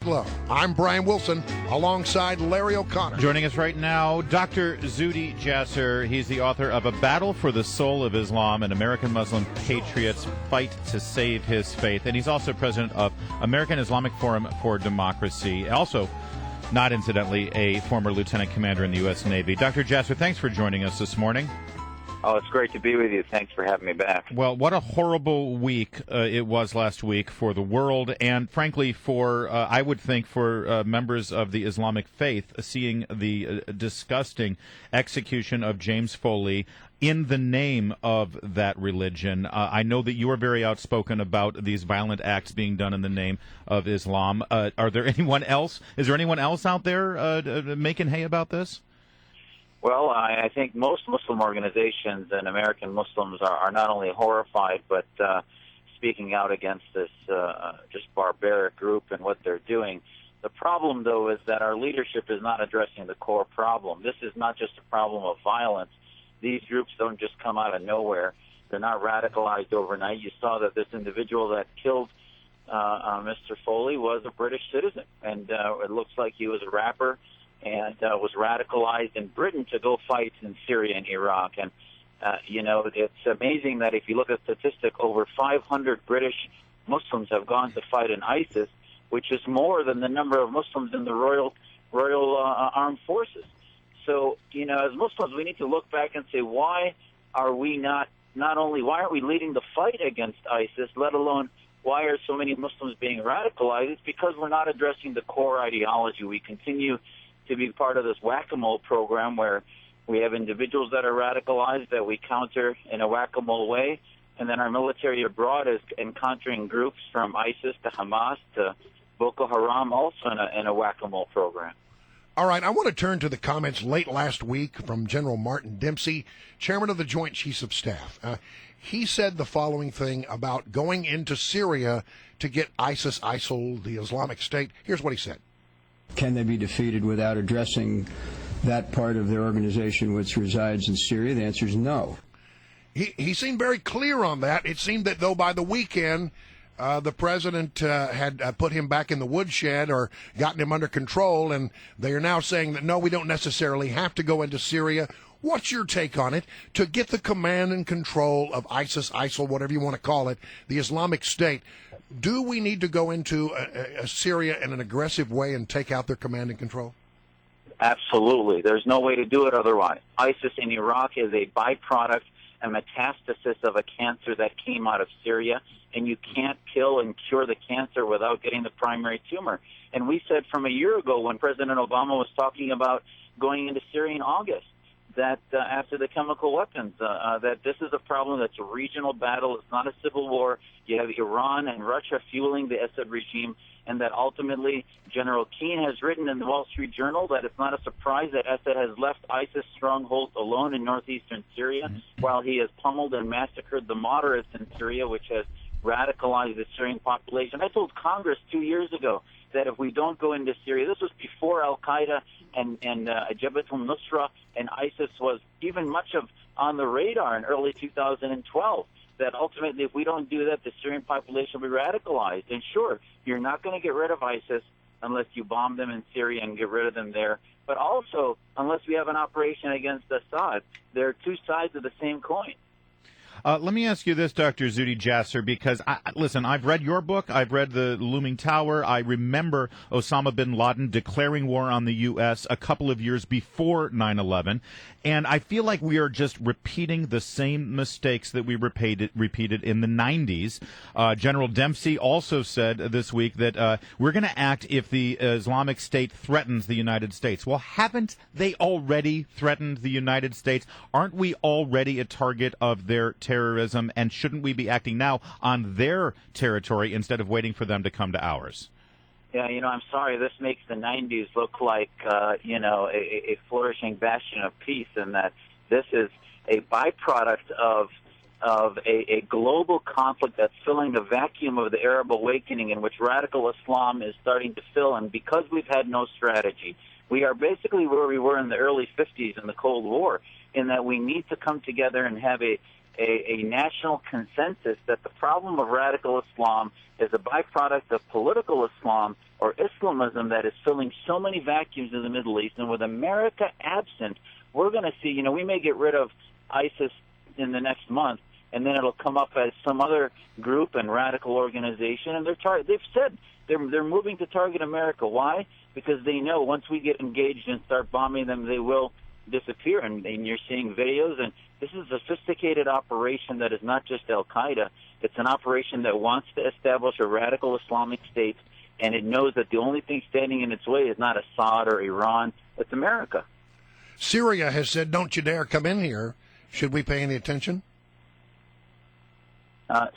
Glow. I'm Brian Wilson, alongside Larry O'Connor. Joining us right now, Dr. Zuhdi Jasser. He's the author of A Battle for the Soul of Islam, an American Muslim patriot's fight to save his faith. And he's also president of American Islamic Forum for Democracy. Also, not incidentally, a former lieutenant commander in the U.S. Navy. Dr. Jasser, thanks for joining us this morning. Oh, it's great to be with you. Thanks for having me back. Well, what a horrible week it was last week for the world and, frankly, for, I would think, for members of the Islamic faith, seeing the disgusting execution of James Foley in the name of that religion. I know that you are very outspoken about these violent acts being done in the name of Islam. Are there anyone else? Is there anyone else out there making hay about this? Well, I think most Muslim organizations and American Muslims are not only horrified, but speaking out against this just barbaric group and what they're doing. The problem, though, is that our leadership is not addressing the core problem. This is not just a problem of violence. These groups don't just come out of nowhere. They're not radicalized overnight. You saw that this individual that killed Mr. Foley was a British citizen, and it looks like he was a rapper and was radicalized in Britain to go fight in Syria and Iraq. And, it's amazing that if you look at the statistic, over 500 British Muslims have gone to fight in ISIS, which is more than the number of Muslims in the Royal Armed Forces. So, as Muslims, we need to look back and say, why are we why aren't we leading the fight against ISIS, let alone why are so many Muslims being radicalized? It's because we're not addressing the core ideology. We continue to be part of this whack-a-mole program where we have individuals that are radicalized that we counter in a whack-a-mole way, and then our military abroad is encountering groups from ISIS to Hamas to Boko Haram also in a whack-a-mole program. All right, I want to turn to the comments late last week from General Martin Dempsey, chairman of the Joint Chiefs of Staff. He said the following thing about going into Syria to get ISIL, the Islamic State. Here's what he said. Can they be defeated without addressing that part of their organization which resides in Syria? The answer is no. He seemed very clear on that. It seemed that, though, by the weekend, the president had put him back in the woodshed or gotten him under control, and they are now saying that, no, we don't necessarily have to go into Syria. What's your take on it? To get the command and control of ISIL, whatever you want to call it, the Islamic State, do we need to go into Syria in an aggressive way and take out their command and control? Absolutely. There's no way to do it otherwise. ISIS in Iraq is a byproduct, a metastasis of a cancer that came out of Syria, and you can't kill and cure the cancer without getting the primary tumor. And we said from a year ago when President Obama was talking about going into Syria in August, that after the chemical weapons, that this is a problem that's a regional battle. It's not a civil war. You have Iran and Russia fueling the Assad regime, and that ultimately General Keane has written in the Wall Street Journal that it's not a surprise that Assad has left ISIS strongholds alone in northeastern Syria while he has pummeled and massacred the moderates in Syria, which has radicalized the Syrian population. I told Congress 2 years ago that if we don't go into Syria, this was before Al-Qaeda and Jabhat al-Nusra and ISIS was even much of on the radar in early 2012, that ultimately if we don't do that, the Syrian population will be radicalized. And sure, you're not going to get rid of ISIS unless you bomb them in Syria and get rid of them there. But also, unless we have an operation against Assad, they're two sides of the same coin. Let me ask you this, Dr. Zuhdi Jasser, because, listen, I've read your book. I've read The Looming Tower. I remember Osama bin Laden declaring war on the U.S. a couple of years before 9/11. And I feel like we are just repeating the same mistakes that we repeated in the 90s. General Dempsey also said this week that we're going to act if the Islamic State threatens the United States. Well, haven't they already threatened the United States? Aren't we already a target of their terrorism? And shouldn't we be acting now on their territory instead of waiting for them to come to ours? Yeah, I'm sorry. This makes the 90s look like, a flourishing bastion of peace, and that this is a byproduct of a global conflict that's filling the vacuum of the Arab awakening in which radical Islam is starting to fill. And because we've had no strategy, we are basically where we were in the early 50s in the Cold War, in that we need to come together and have a a national consensus that the problem of radical Islam is a byproduct of political Islam or Islamism that is filling so many vacuums in the Middle East. And with America absent, we're going to see, we may get rid of ISIS in the next month, and then it'll come up as some other group and radical organization, and they've said they're moving to target America. Why? Because they know once we get engaged and start bombing them, they will disappear. And you're seeing videos, and this is a sophisticated operation that is not just Al-Qaeda. It's an operation that wants to establish a radical Islamic state, and it knows that the only thing standing in its way is not Assad or Iran, it's America. Syria has said, don't you dare come in here. Should we pay any attention?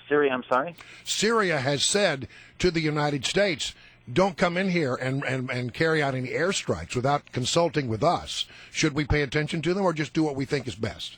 Syria, I'm sorry? Syria has said to the United States, don't come in here and carry out any airstrikes without consulting with us. Should we pay attention to them or just do what we think is best?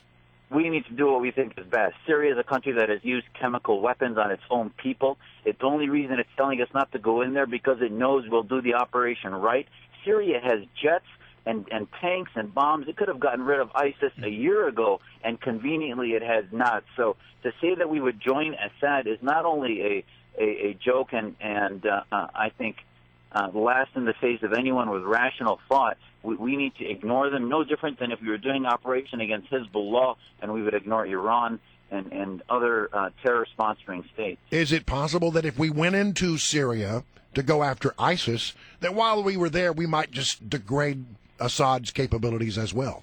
We need to do what we think is best. Syria is a country that has used chemical weapons on its own people. It's the only reason it's telling us not to go in there because it knows we'll do the operation right. Syria has jets and tanks and bombs. It could have gotten rid of ISIS a year ago, and conveniently it has not. So to say that we would join Assad is not only a joke and I think last in the face of anyone with rational thought. We need to ignore them, no different than if we were doing an operation against Hezbollah and we would ignore Iran and other terror-sponsoring states. Is it possible that if we went into Syria to go after ISIS, that while we were there, we might just degrade Assad's capabilities as well?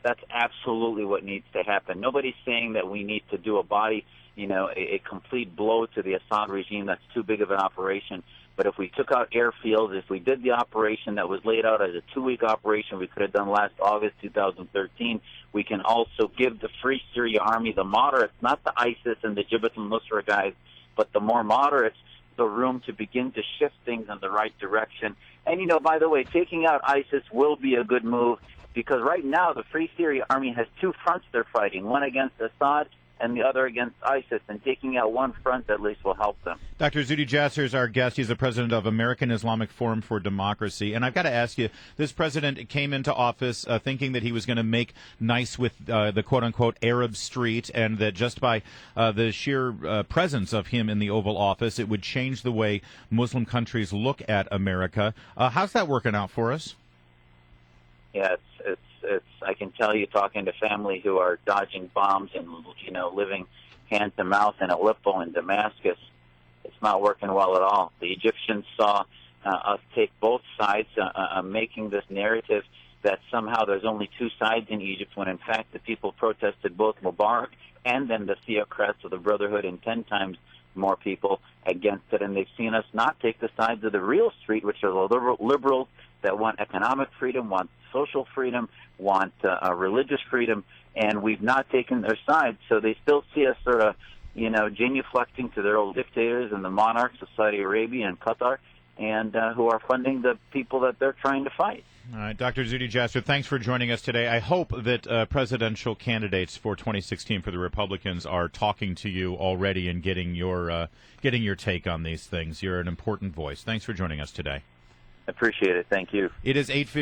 That's absolutely what needs to happen. Nobody's saying that we need to do a complete blow to the Assad regime. That's too big of an operation. But if we took out airfields, if we did the operation that was laid out as a 2-week operation we could have done last August 2013, we can also give the Free Syria Army, the moderates, not the ISIS and the Jabhat al-Nusra guys, but the more moderates, the room to begin to shift things in the right direction. And, by the way, taking out ISIS will be a good move because right now the Free Syria Army has 2 fronts they're fighting, one against Assad and the other against ISIS, and taking out one front at least will help them. Dr. Zuhdi Jasser is our guest. He's the president of American Islamic Forum for Democracy. And I've got to ask you, this president came into office thinking that he was going to make nice with the quote-unquote Arab street, and that just by the sheer presence of him in the Oval Office, it would change the way Muslim countries look at America. How's that working out for us? Yeah, it's I can tell you, talking to family who are dodging bombs and living hand to mouth in Aleppo and Damascus, it's not working well at all. The Egyptians saw us take both sides, making this narrative that somehow there's only 2 sides in Egypt, when in fact the people protested both Mubarak and then the theocrats of the Brotherhood and 10 times more people against it. And they've seen us not take the sides of the real street, which are the liberals that want economic freedom, want social freedom, want religious freedom, and we've not taken their side. So they still see us sort of, genuflecting to their old dictators and the monarchs of Saudi Arabia and Qatar, and who are funding the people that they're trying to fight. All right, Dr. Zuhdi Jasser, thanks for joining us today. I hope that presidential candidates for 2016 for the Republicans are talking to you already and getting your take on these things. You're an important voice. Thanks for joining us today. Appreciate it. Thank you. It is 8:15.